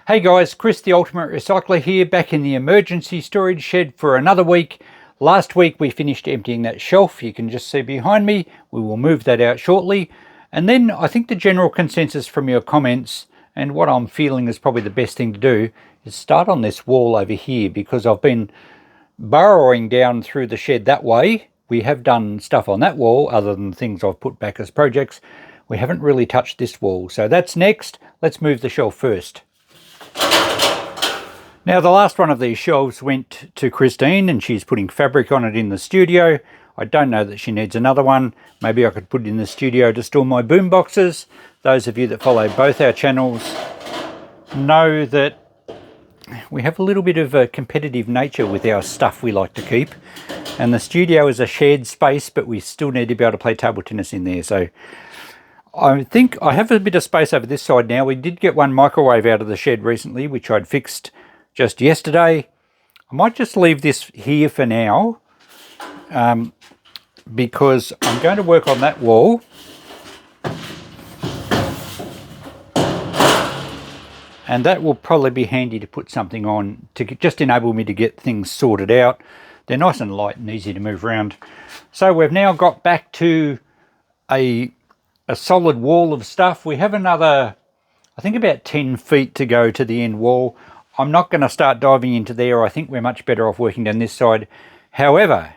Hey guys, Chris the Ultimate Recycler here, back in the emergency storage shed for another week. Last week we finished emptying that shelf. You can just see behind me. We will move that out shortly. And then I think the general consensus from your comments, and what I'm feeling is probably the best thing to do, is start on this wall over here, because I've been burrowing down through the shed that way. We have done stuff on that wall other than things I've put back as projects. We haven't really touched this wall, so that's next. Let's move the shelf first. Now, the last one of these shelves went to Christine, and she's putting fabric on it in the studio. I don't know that she needs another one. Maybe I could put it in the studio to store my boomboxes. Those of you that follow both our channels know that we have a little bit of a competitive nature with our stuff we like to keep. And the studio is a shared space, but we still need to be able to play table tennis in there. So I think I have a bit of space over this side now. We did get one microwave out of the shed recently, which I'd fixed just yesterday. I might just leave this here for now, because I'm going to work on that wall. And that will probably be handy to put something on to just enable me to get things sorted out. They're nice and light and easy to move around. So we've now got back to a solid wall of stuff. We have another, I think, about 10 feet to go to the end wall. I'm not going to start diving into there. I think we're much better off working down this side. However,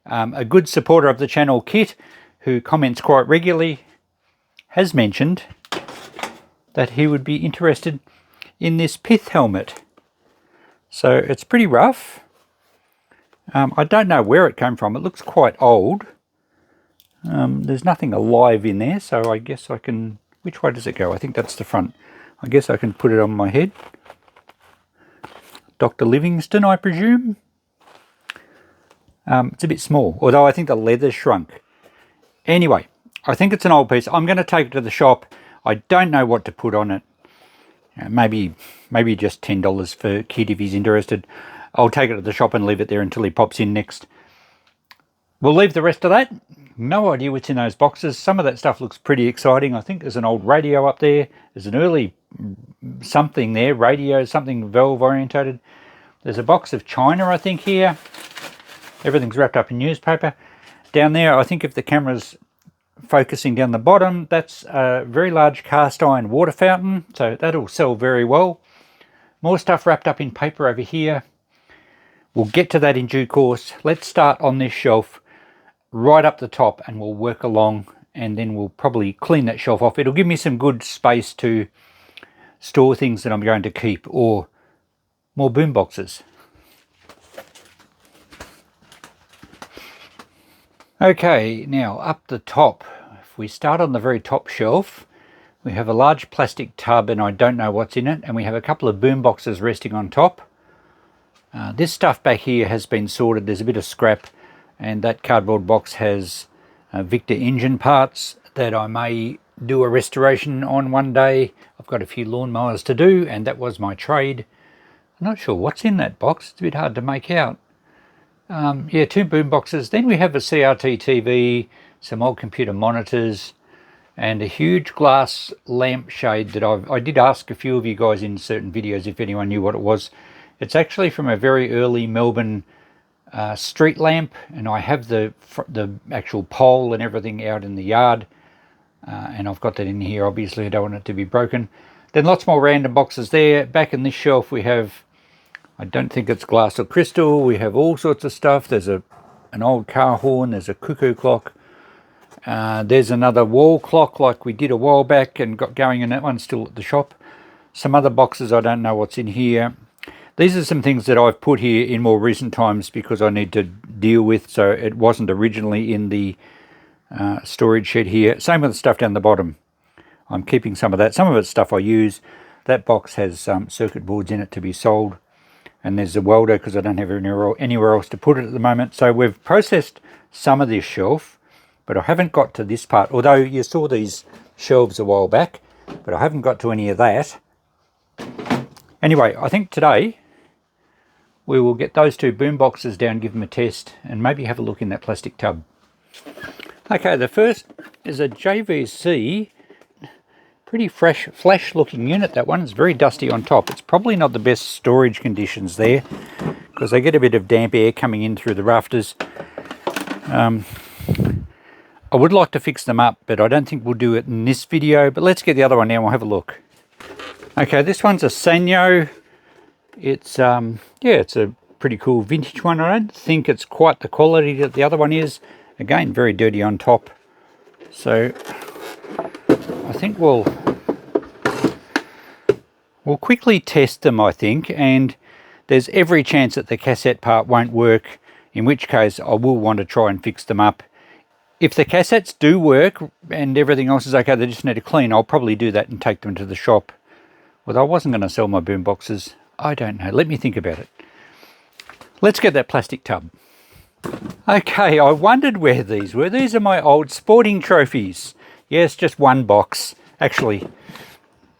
a good supporter of the channel, Kit, who comments quite regularly, has mentioned that he would be interested in this pith helmet. So it's pretty rough. I don't know where it came from. It looks quite old. There's nothing alive in there, so I guess I can... Which way does it go? I think that's the front. I guess I can put it on my head. Dr. Livingston, I presume. It's a bit small, although I think the leather's shrunk. Anyway, I think it's an old piece. I'm going to take it to the shop. I don't know what to put on it. Maybe just $10 for Kit if he's interested. I'll take it to the shop and leave it there until he pops in next. We'll leave the rest of that. No idea what's in those boxes. Some of that stuff looks pretty exciting. I think there's an old radio up there. There's an early something there, radio, something valve orientated. There's a box of china, I think, here. Everything's wrapped up in newspaper. Down there, I think if the camera's focusing down the bottom, that's a very large cast iron water fountain, so that'll sell very well. More stuff wrapped up in paper over here. We'll get to that in due course. Let's start on this shelf right up the top, and we'll work along, and then we'll probably clean that shelf off. It'll give me some good space to store things that I'm going to keep, or more boomboxes. Okay, now up the top, if we start on the very top shelf, we have a large plastic tub, and I don't know what's in it, and we have a couple of boomboxes resting on top. This stuff back here has been sorted. There's a bit of scrap, and that cardboard box has Victor engine parts that I may do a restoration on one day. I've got a few lawnmowers to do, and that was my trade. I'm not sure what's in that box. It's a bit hard to make out. Yeah, 2 boom boxes. Then we have a CRT TV, some old computer monitors, and a huge glass lampshade that I did ask a few of you guys in certain videos if anyone knew what it was. It's actually from a very early Melbourne street lamp, and I have the actual pole and everything out in the yard, and I've got that in here. Obviously I don't want it to be broken. Then lots more random boxes there. Back in this shelf we have, I don't think it's glass or crystal, we have all sorts of stuff. There's an old car horn, there's a cuckoo clock, there's another wall clock like we did a while back and got going, and that one's still at the shop. Some other boxes, I don't know what's in here. These are some things that I've put here in more recent times because I need to deal with, so it wasn't originally in the storage shed here. Same with the stuff down the bottom. I'm keeping some of that. Some of it's stuff I use. That box has circuit boards in it to be sold. And there's a welder because I don't have anywhere else to put it at the moment. So we've processed some of this shelf, but I haven't got to this part. Although you saw these shelves a while back, but I haven't got to any of that. Anyway, I think today we will get those 2 boom boxes down, give them a test, and maybe have a look in that plastic tub. Okay, the first is a JVC Pretty fresh, flash looking unit, that one. It's very dusty on top. It's probably not the best storage conditions there because they get a bit of damp air coming in through the rafters. I would like to fix them up, but I don't think we'll do it in this video. But let's get the other one now and we'll have a look. Okay, this one's a Sanyo. It's yeah, it's a pretty cool vintage one. I don't think it's quite the quality that the other one is. Again, very dirty on top. So I think we'll quickly test them, I think, and there's every chance that the cassette part won't work, in which case I will want to try and fix them up. If the cassettes do work and everything else is okay, they just need a clean, I'll probably do that and take them to the shop. Although I wasn't going to sell my boomboxes. I don't know. Let me think about it. Let's get that plastic tub. Okay, I wondered where these were. These are my old sporting trophies. Yes, just one box. Actually,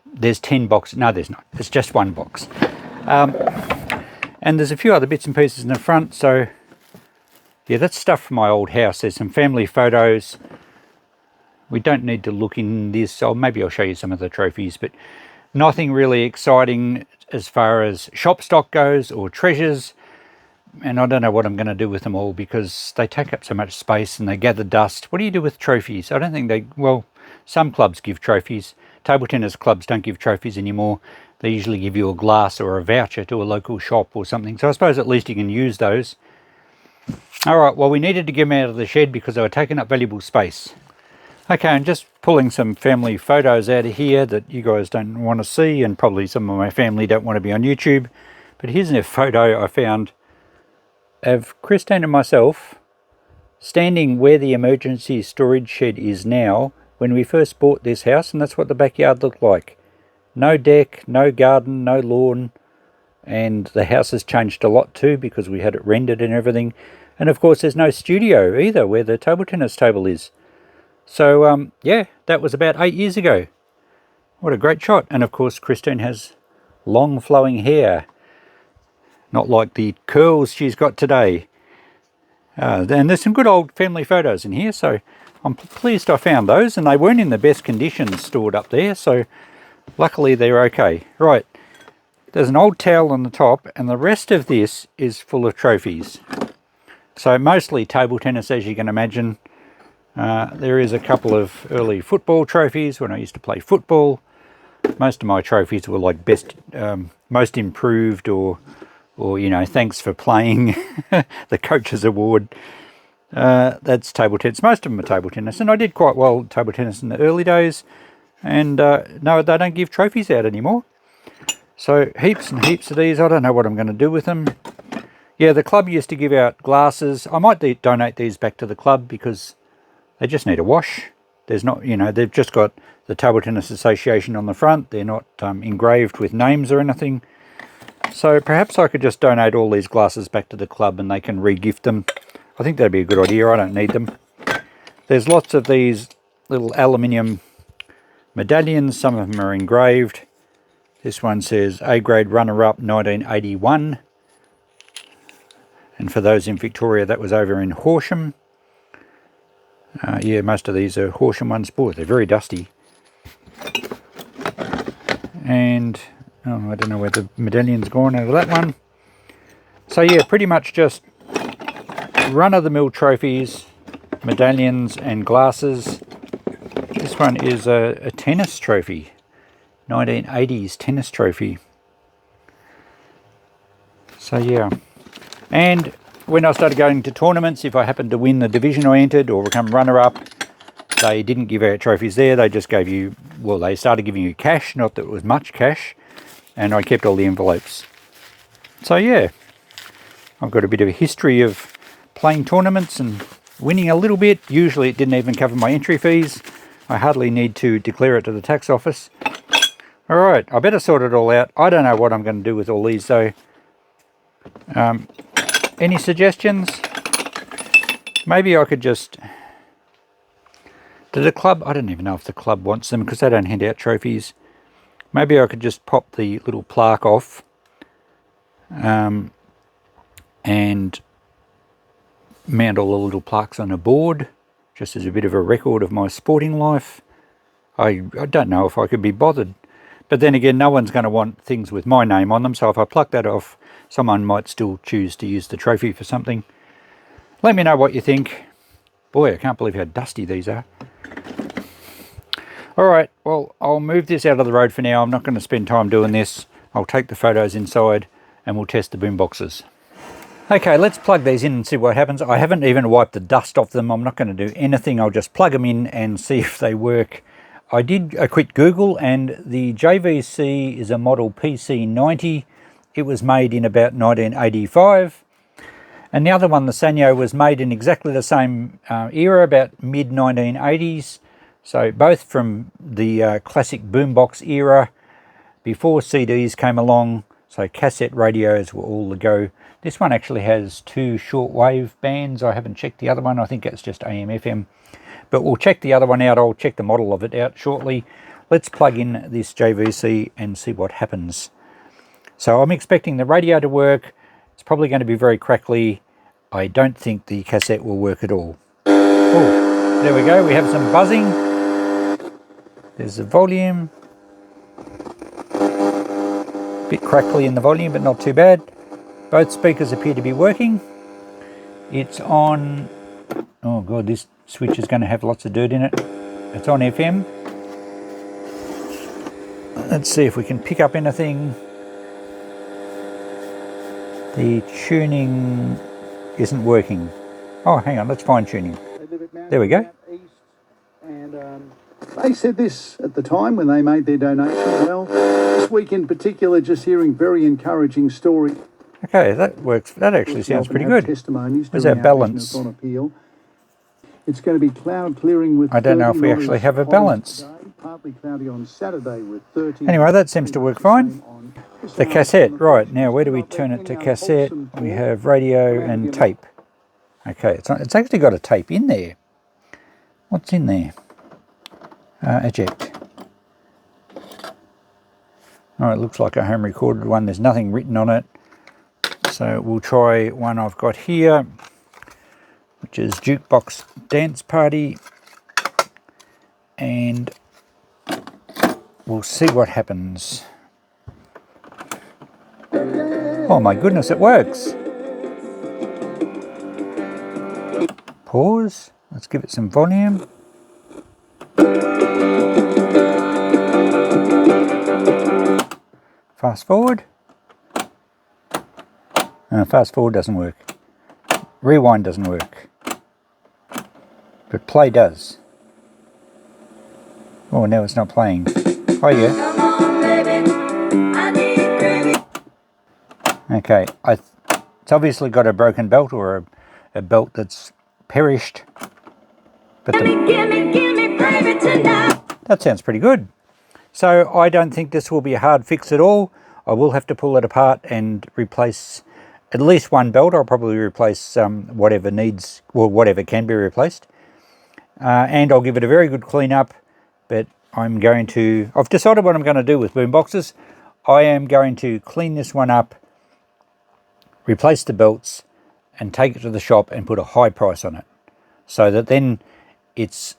there's 10 boxes. No, there's not. It's just one box. And there's a few other bits and pieces in the front, so yeah, that's stuff from my old house. There's some family photos. We don't need to look in this, so maybe I'll show you some of the trophies, but nothing really exciting as far as shop stock goes or treasures. And I don't know what I'm going to do with them all because they take up so much space and they gather dust. What do you do with trophies? I don't think they, well, some clubs give trophies. Table tennis clubs don't give trophies anymore. They usually give you a glass or a voucher to a local shop or something. So I suppose at least you can use those. All right, well, we needed to get them out of the shed because they were taking up valuable space. Okay, I'm just pulling some family photos out of here that you guys don't want to see, and probably some of my family don't want to be on YouTube. But here's a photo I found of Christine and myself standing where the emergency storage shed is now when we first bought this house, and that's what the backyard looked like. No deck, no garden, no lawn, and the house has changed a lot too because we had it rendered and everything. And of course there's no studio either where the table tennis table is. So yeah, that was about 8 years ago. What a great shot. And of course Christine has long flowing hair, not like the curls she's got today. And there's some good old family photos in here, so I'm pleased I found those, and they weren't in the best condition stored up there, so luckily they're okay. Right, there's an old towel on the top, and the rest of this is full of trophies. So mostly table tennis, as you can imagine. There is a couple of early football trophies when I used to play football. Most of my trophies were like best, most improved, or you know, thanks for playing, the coach's award. That's table tennis. Most of them are table tennis, and I did quite well at table tennis in the early days. And no, they don't give trophies out anymore. So heaps and heaps of these. I don't know what I'm going to do with them. Yeah, the club used to give out glasses. I might donate these back to the club because they just need a wash. There's not, you know, they've just got the Table Tennis Association on the front. They're not engraved with names or anything. So perhaps I could just donate all these glasses back to the club and they can re-gift them. I think that'd be a good idea. I don't need them. There's lots of these little aluminium medallions. Some of them are engraved. This one says A-grade runner-up 1981. And for those in Victoria, that was over in Horsham. Yeah, most of these are Horsham ones. Boy, they're very dusty. And oh, I don't know where the medallion's gone out of that one. So yeah, pretty much just run-of-the-mill trophies, medallions and glasses. This one is a tennis trophy, 1980s tennis trophy. So yeah. And when I started going to tournaments, if I happened to win the division I entered or become runner-up, they didn't give out trophies there. They just gave you, well, they started giving you cash, not that it was much cash, and I kept all the envelopes. So yeah, I've got a bit of a history of playing tournaments and winning a little bit. Usually it didn't even cover my entry fees. I hardly need to declare it to the tax office. All right, I better sort it all out. I don't know what I'm going to do with all these though. Any suggestions? Maybe I could just... To the club, I don't even know if the club wants them because they don't hand out trophies. Maybe I could just pop the little plaque off and mount all the little plaques on a board just as a bit of a record of my sporting life. I don't know if I could be bothered. But then again, no one's going to want things with my name on them, so if I pluck that off, someone might still choose to use the trophy for something. Let me know what you think. Boy, I can't believe how dusty these are. Alright, well, I'll move this out of the road for now. I'm not going to spend time doing this. I'll take the photos inside and we'll test the boomboxes. Okay, let's plug these in and see what happens. I haven't even wiped the dust off them. I'm not going to do anything. I'll just plug them in and see if they work. I did a quick Google, and the JVC is a model PC90. It was made in about 1985. And the other one, the Sanyo, was made in exactly the same era, about mid-1980s. So both from the classic boombox era, before CDs came along. So cassette radios were all the go. This one actually has 2 shortwave bands. I haven't checked the other one. I think it's just AM, FM. But we'll check the other one out. I'll check the model of it out shortly. Let's plug in this JVC and see what happens. So I'm expecting the radio to work. It's probably going to be very crackly. I don't think the cassette will work at all. Oh, there we go. We have some buzzing. There's the volume. Bit crackly in the volume, but not too bad. Both speakers appear to be working. It's on... Oh god, this switch is going to have lots of dirt in it. It's on FM. Let's see if we can pick up anything. The tuning isn't working. Oh, hang on, let's find tuning. There we go. They said this at the time when they made their donation. Well, this week in particular, just hearing very encouraging stories. Okay, that works. That actually sounds pretty good. Where's our balance? It's going to be cloud clearing with... I don't know if we actually have a balance. Partly cloudy on Saturday with 30. Anyway, that seems to work fine. The cassette, right, now where do we turn it to cassette? We have radio and tape. Okay, it's actually got a tape in there. What's in there? Eject. Oh, it looks like a home recorded one. There's nothing written on it. So we'll try one I've got here, which is Jukebox Dance Party. And we'll see what happens. Oh my goodness, it works. Pause. Let's give it some volume. Fast forward. Fast forward doesn't work. Rewind doesn't work. But play does. Oh, now it's not playing. Oh yeah. Okay, it's obviously got a broken belt or a belt that's perished. But that sounds pretty good. So I don't think this will be a hard fix at all. I will have to pull it apart and replace at least one belt. I'll probably replace whatever needs, or whatever can be replaced. And I'll give it a very good clean up. But I've decided what I'm going to do with boomboxes. I am going to clean this one up, replace the belts, and take it to the shop and put a high price on it. So that then it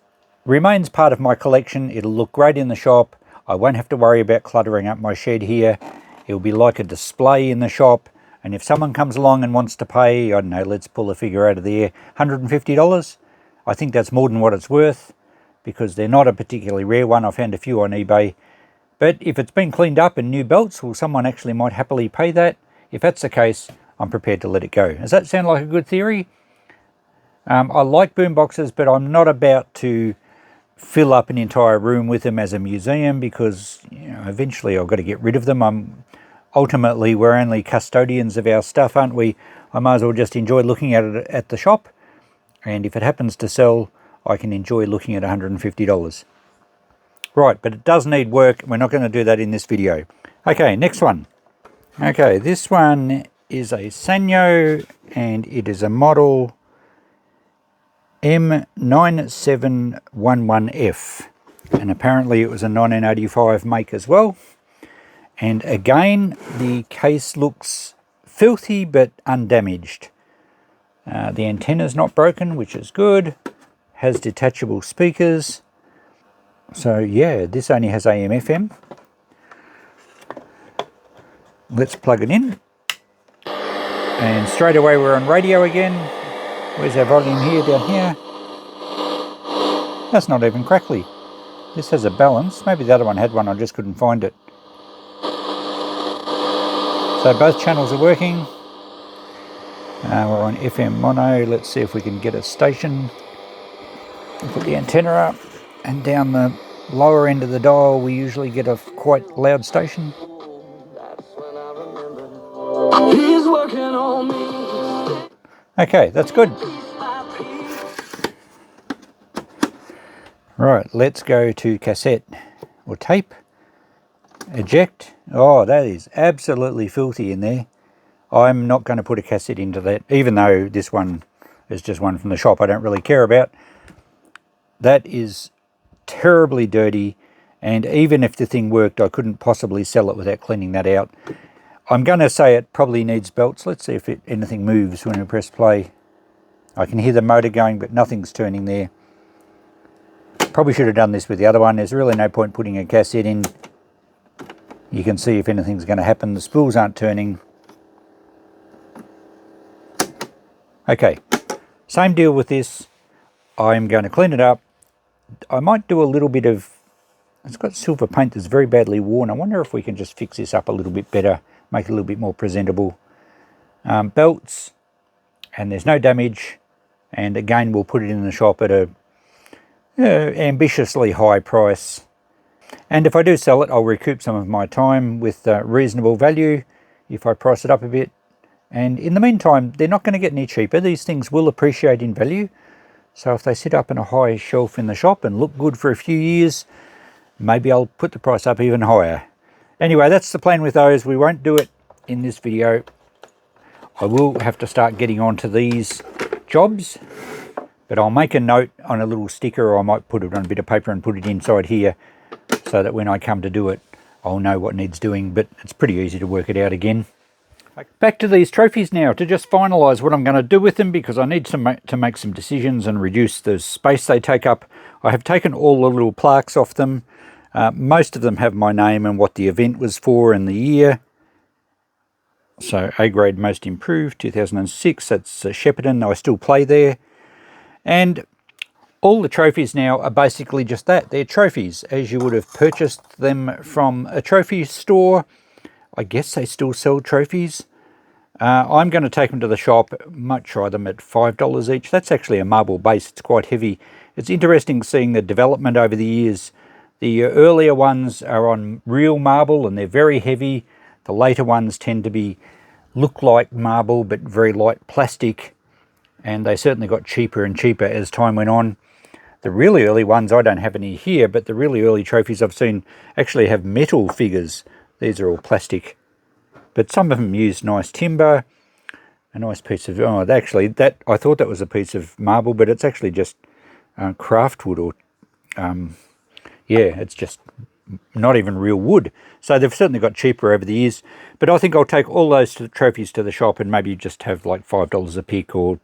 remains part of my collection. It'll look great in the shop. I won't have to worry about cluttering up my shed here. It'll be like a display in the shop. And if someone comes along and wants to pay, I don't know, let's pull a figure out of the air, $150, I think that's more than what it's worth, because they're not a particularly rare one. I found a few on eBay. But if it's been cleaned up and new belts, well, someone actually might happily pay that. If that's the case, I'm prepared to let it go. Does that sound like a good theory? I like boomboxes, but I'm not about to fill up an entire room with them as a museum, because eventually I've got to get rid of them. Ultimately, we're only custodians of our stuff, aren't we? I might as well just enjoy looking at it at the shop. And if it happens to sell, I can enjoy looking at $150. Right, but it does need work. We're not going to do that in this video. Okay, next one. Okay, this one is a Sanyo, and it is a model M9711F. And apparently it was a 1985 make as well. And again, the case looks filthy but undamaged. The antenna's not broken, which is good. Has detachable speakers. So yeah, this only has AM FM. Let's plug it in. And straight away we're on radio again. Where's our volume here, down here? That's not even crackly. This has a balance. Maybe the other one had one, I just couldn't find it. So both channels are working. We're on FM mono. Let's see if we can get a station. We'll put the antenna up, and down the lower end of the dial we usually get a quite loud station. Okay, that's good. Right, let's go to cassette or tape. Eject. Oh, that is absolutely filthy in there. I'm not going to put a cassette into that, even though this one is just one from the shop I don't really care about. That is terribly dirty, and even if the thing worked, I couldn't possibly sell it without cleaning that out. I'm going to say it probably needs belts. Let's see if anything moves when we press play. I can hear the motor going, but nothing's turning there. Probably should have done this with the other one. There's really no point putting a cassette in. You can see if anything's going to happen. The spools aren't turning. Okay, same deal with this. I'm going to clean it up. I might do a little bit of... It's got silver paint that's very badly worn. I wonder if we can just fix this up a little bit better, make it a little bit more presentable. Belts, and there's no damage. And again, we'll put it in the shop at a ambitiously high price. And if I do sell it, I'll recoup some of my time with reasonable value if I price it up a bit. And in the meantime, they're not going to get any cheaper. These things will appreciate in value. So if they sit up in a high shelf in the shop and look good for a few years, maybe I'll put the price up even higher. Anyway, that's the plan with those. We won't do it in this video. I will have to start getting onto these jobs, but I'll make a note on a little sticker, or I might put it on a bit of paper and put it inside here so that when I come to do it, I'll know what needs doing, but it's pretty easy to work it out again. Back to these trophies now to just finalise what I'm going to do with them, because I need to make some decisions and reduce the space they take up. I have taken all the little plaques off them. Most of them have my name and what the event was for and the year. So A grade most improved 2006, that's Shepparton. I still play there. And all the trophies now are basically just that. They're trophies as you would have purchased them from a trophy store. I guess they still sell trophies. I'm going to take them to the shop. Might try them at $5 each. That's actually a marble base. It's quite heavy. It's interesting seeing the development over the years. The earlier ones are on real marble and they're very heavy. The later ones tend to look like marble but very light plastic. And they certainly got cheaper and cheaper as time went on. The really early ones, I don't have any here, but the really early trophies I've seen actually have metal figures. These are all plastic. But some of them use nice timber, a nice piece of... Oh, actually, I thought that was a piece of marble, but it's actually just craftwood or... yeah, it's just not even real wood. So they've certainly got cheaper over the years. But I think I'll take all those trophies to the shop and maybe just have like $5 a pick, or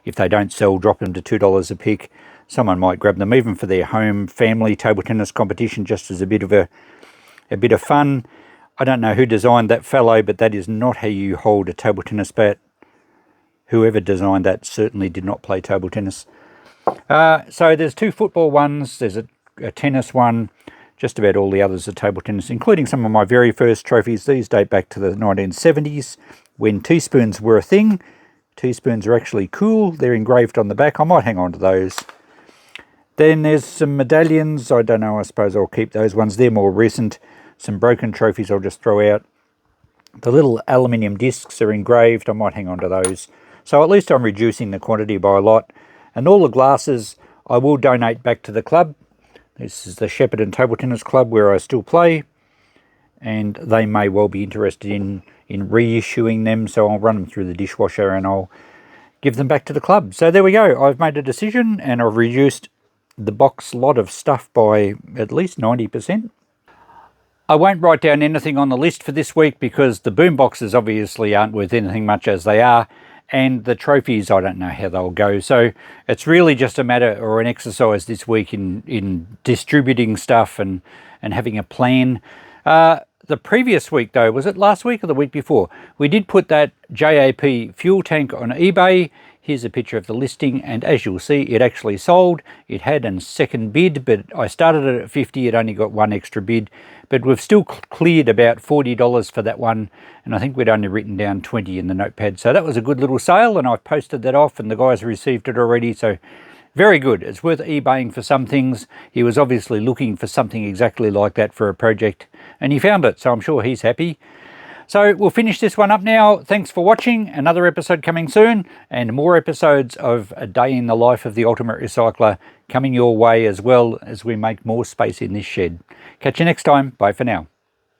if they don't sell, drop them to $2 a pick. Someone might grab them even for their home family table tennis competition, just as a bit of fun. I don't know who designed that fellow, but that is not how you hold a table tennis bat. Whoever designed that certainly did not play table tennis. So there's two football ones, there's a tennis one, just about all the others are table tennis, including some of my very first trophies. These date back to the 1970s, when teaspoons were a thing. Teaspoons are actually cool. They're engraved on the back. I might hang on to those. Then there's some medallions. I don't know, I suppose I'll keep those ones. They're more recent. Some broken trophies I'll just throw out. The little aluminium discs are engraved. I might hang on to those. So at least I'm reducing the quantity by a lot. And all the glasses I will donate back to the club. This is the Shepparton Table Tennis Club where I still play. And they may well be interested in reissuing them. So I'll run them through the dishwasher and I'll give them back to the club. So there we go. I've made a decision and I've reduced the box lot of stuff by at least 90%. I won't write down anything on the list for this week because the Boomboxes obviously aren't worth anything much as they are, and the trophies, I don't know how they'll go. So it's really just a matter or an exercise this week in distributing stuff and having a plan. The previous week though, was it last week or the week before, we did put that JAP fuel tank on eBay. Here's a picture of the listing, and as you'll see, it actually sold. It had a second bid, but I started it at 50. It only got one extra bid, but we've still cleared about $40 for that one, and I think we'd only written down 20 in the notepad. So that was a good little sale, and I've posted that off, and the guys received it already. So very good. It's worth eBaying for some things. He was obviously looking for something exactly like that for a project, and he found it, so I'm sure he's happy. So we'll finish this one up now. Thanks for watching. Another episode coming soon, and more episodes of A Day in the Life of the Ultimate Recycler coming your way, as well as we make more space in this shed. Catch you next time. Bye for now.